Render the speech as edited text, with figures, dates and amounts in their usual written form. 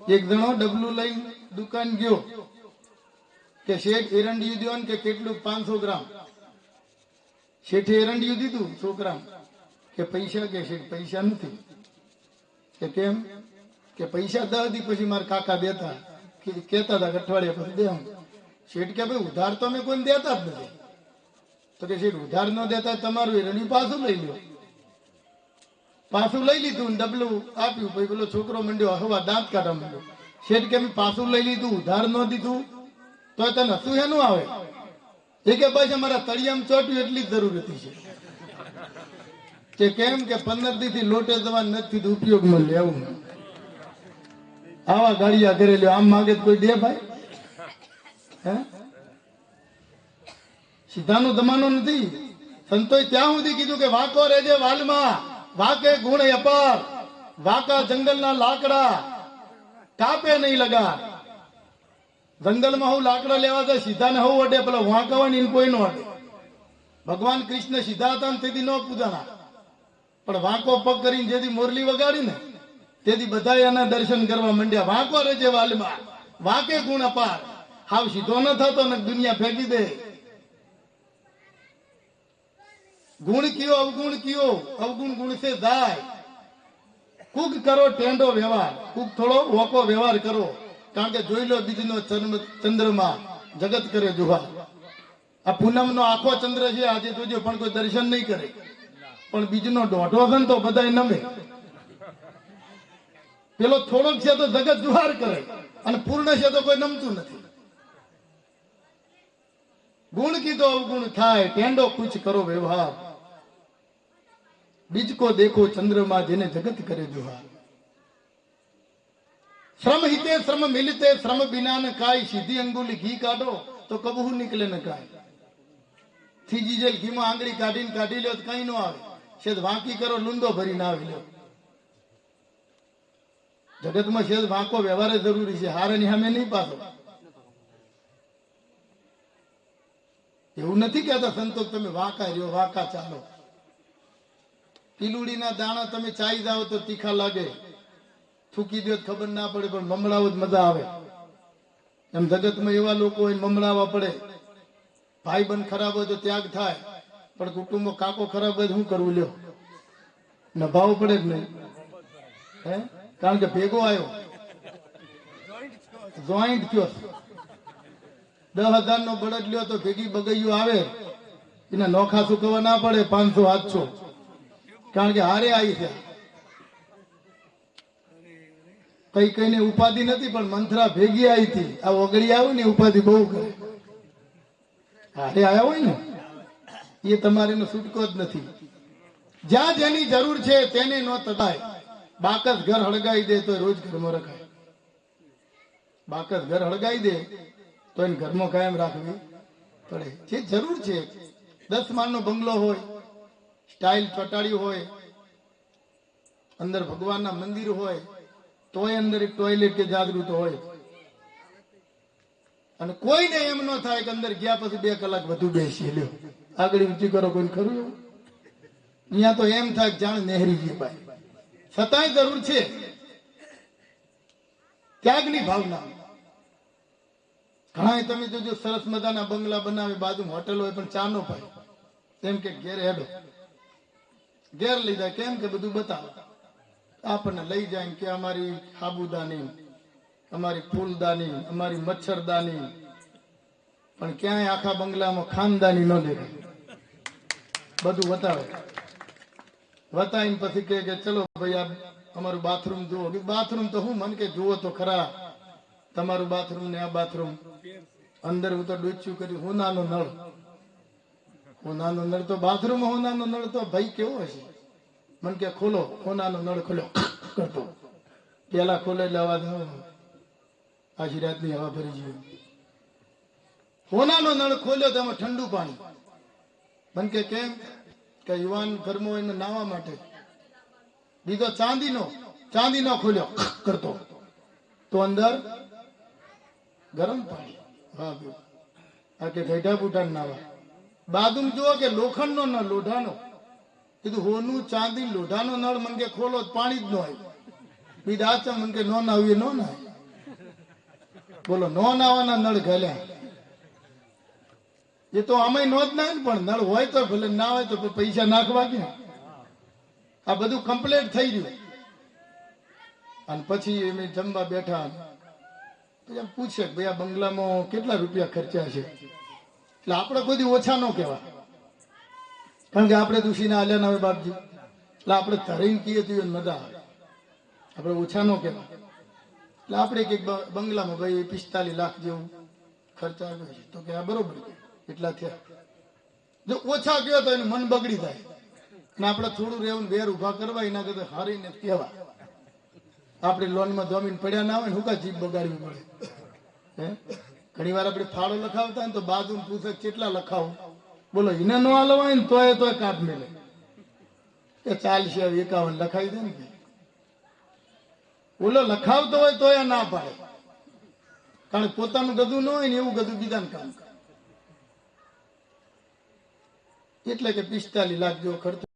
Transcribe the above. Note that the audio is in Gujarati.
એક જણો ડબલું લઈ દુકાન ગયો કે શેઠ એરંડિયું દો ને કે કેટલું 500 ગ્રામ. શેઠે એરંડિયું દીધું છોકરા કે પૈસા કે શેઠ પૈસા નથી. કે કેમ? કે પૈસા 10 દી પછી મારા કાકા દેતા કેતા હતા અઠવાડિયા પછી દે. શેઠ કે ભાઈ ઉધાર તો અમે કોઈ દેતા જ નથી. તો કે શેઠ ઉધાર ન દેતા તમારું એરંડિયું પાછું લઈ લો. પાછું લઈ લીધું ને ડબલું આપ્યું. પછી પેલો છોકરો મંડ્યો હવા દાંત કાઢવા માંડ્યો. શેઠ કે પાછું લઈ લીધું ઉધાર ન દીધું તો તને હસું એનું આવે? એ કે બસ અમારા તળિયામાં ચોટ્યું એટલી જ જરૂર હતી છે. કે કેમ? કે 15 દી થી લોટે જવા નથી ઉપયોગમાં લેવું. આવા ગાડિયા કરે લ્યો. આમ માંગે કોઈ દે ભાઈ? હે સીધાનો જમાનો નથી. સંતોએ ત્યાં સુધી કીધું કે વાકો રેજે વાલમાં, વાકે ગુણ અપાર, વાકા જંગલના લાકડા કાપે નહીં લગા. જંગલમાં હું લાકડા લેવા જાય સીધા ને હું અડે, પેલા વાંકવાની કોઈ નો અડે. ભગવાન કૃષ્ણ સીધા હતા ને તેથી ન પૂજાના, પણ વાંકો પગ કરીને જેથી મોરલી વગાડી ને તેથી બધા એના દર્શન કરવા માંડ્યા. વાંકો રેજે વાલમાં, વાકે ગુણ અપાર. હાવ સીધો ન થતો ને દુનિયા ફેંકી દે. ગુણ કયો અવગુણ કયો, અવગુણ ગુણ સે જાય. કુક કરો ટેંડો વ્યવહાર, કુક થોડો ઓકો વ્યવહાર કરો. કારણ કે જોઈ લો બીજનો ચંદ્રમાં જગત કરે જુહાર. આ પૂનમ નો આખો ચંદ્ર છે આજે જોજો, પણ કોઈ દર્શન નહીં કરે. પણ બીજનો દોઢો છે ને તો બધા નમે. પેલો થોડોક છે તો જગત જુહાર કરે, અને પૂર્ણ છે તો કોઈ નમતું નથી. ગુણ કીધો અવગુણ થાય, ટેંડો કુછ કરો વ્યવહાર. બીજ કો દેખો ચંદ્રમાં જેને જગત કરે જુહાર. શ્રમ હિતે શ્રમ મિલતે શ્રમ બિના ન કાય. સીધી અંગુલી ઘી કાઢો તો કબહુ નીકળે ન કાય. થીજી જેલ ઘીમાં આંગળી કાઢીને કાઢી લ્યો તો કઈ ન આવે. શેદ વાંકી કરો લૂંદો ભરીને આવી લ્યો. જગતમાં શેદ વાંકો વ્યવહાર જરૂરી છે. હારની સામે નહીં પાછો. એવું નથી કહેતા સંતો તમે વાંકા રહ્યો, વાંકા ચાલો. પીલુડીના દાણા તમે ચાઈ જાઓ તો તીખા લાગે, થૂકી દો ખબર ના પડે, પણ મમડાવો જ મજા આવે. એમ જગતમાં એવા લોકો હોય મમડાવા પડે. ભાઈ બંધ ખરાબ હોય તો ત્યાગ થાય, પણ કુટુંબમાં કાકો ખરાબ હોય તો શું કરવું લ્યો? નભાવવું પડે જ નહીં. હે કારણ કે ભેગો આવ્યો, જોઈન્ટ થયો. 10,000 નો બળદ લ્યો તો ભેગી બગૈયું આવે, એના નોખા ચૂકવવા ના પડે 500-800, કારણ કે હારે આવી છે. કઈ કઈને ઉપાધિ નથી, પણ મંથરા ભેગી આવી હતી. આ ઓગળી આવે ને ઉપાધિ બહુ કરે. હારે આવ્યા હોય ને એ તમારે છૂટકો જ નથી. જ્યાં જેની જરૂર છે તેને ન તડાય. બાકસ ઘર હળગાઈ દે તો રોજ ઘરમાં રખાય. બાકસ ઘર હળગાઈ દે તો એને ઘરમાં કાયમ રાખવી પડે. જે જરૂર છે, 10 માળનો બંગલો હોય, સ્ટાઇલ ચોટાડ્યું હોય, અંદર ભગવાનના મંદિર હોય, તોય અંદર એક ટોયલેટ કે જાગૃત હોય. અને કોઈને એમ ન થાય કે અંદર ગયા પછી 2 કલાક વધુ બેસી લ્યો, આગળ ઊંચી કરો. કોઈ ખરું? અહીંયા તો એમ થાય જાણ નહેરી ગઈ ભાઈ. છતાંય જરૂર છે ત્યાગની ભાવના. ઘણા તમે જોજો સરસ મજાના બંગલા બનાવે, બાજુ હોટેલ હોય, પણ ચા નો પાય. એમ કે ઘેર હેડો, ઘેર લઈ જાય. કેમ કે બધું બતાવે આપણને. લઈ જાય કે અમારી સાબુદાની, અમારી ફૂલદાની, અમારી મચ્છરદાની, પણ ક્યાંય આખા બંગલામાં ખાનદાની ન દેખાય. બધું બતાવે. બતાવીને પછી કે ચલો ભાઈ આ અમારું બાથરૂમ જુઓ. બાથરૂમ તો હું મન કે જુઓ તો ખરા તમારું બાથરૂમ ને આ બાથરૂમ. અંદર હું તો ડૂચ્યું કર્યું. હું નાનો નળ, હું નાનો નળ તો બાથરૂમ, હું નાનો નળ તો ભાઈ કેવો હશે? મન કે ખોલો, હોનાનો નળ ખોલ્યો કરતો. પેલા ખોલે એટલે અવાજ આખી રાતની હવા ભરી ગઈ. હોનાનો નળ ખોલ્યો તો એમાં ઠંડુ પાણી. મન કે કેમ? કે યુવાન ઘરમાં એને નાવા માટે. બીજો ચાંદીનો ખોલ્યો કરતો તો અંદર ગરમ પાણી. હા આ કે ગઈઢા બુઢા નાવા. બાદુમ જુઓ કે લોખંડનો નળ, લોઢાનો. કીધું હોનું ચાંદી લોઢાનો નળ. મન કે ખોલો પાણી જ ન આવ્યું. બીજા આચમ મન કે નો નાવીએ નો ના. બોલો નો નાવાના નળ ઘાલ્યા. એ તો આમે નો જ ના પણ નળ હોય તો ભલે ના હોય તો પૈસા નાખવા ક્યાં. આ બધું કમ્પ્લીટ થઈ ગયું અને પછી એમ જમવા બેઠા. પછી એમ પૂછે કે ભાઈ આ બંગલામાં કેટલા રૂપિયા ખર્ચ્યા છે. એટલે આપણે કોઈ દી ઓછા ન કહેવા, કારણ કે આપણે દુષીના આલ્યા ના હોય બાપજી. એટલે આપણે ધરીને કહીએ તો મજા આવે, આપણે ઓછા ન કહેવા. એટલે આપણે કે બંગલામાં ભાઈ 45 લાખ જેવું ખર્ચા આવ્યો છે. તો કે આ બરોબર એટલા થયા. જો ઓછા કહો તો એનું મન બગડી જાય ને આપણે થોડું રહેવું વેર ઉભા કરવા એના કરતા હારીને કહેવા. આપણે લોનમાં જમીન પડ્યા ના હોય ને શું કા જીભ બગાડવી પડે. હે ઘણી વાર આપણે ફાળો લખાવતા હોય ને તો બાજુ પૂછે કેટલા લખાવો. બોલો એને ન હાલવાય ને તોય કાપ મેલે કે 4051 લખાવી દે ને. ઓલો લખાવતો હોય તોય ના પાડે, કારણ પોતાનું ગધું ન હોય ને એવું ગધું બીજાને કામ. એટલે કે 45 લાખ જેવો ખર્ચ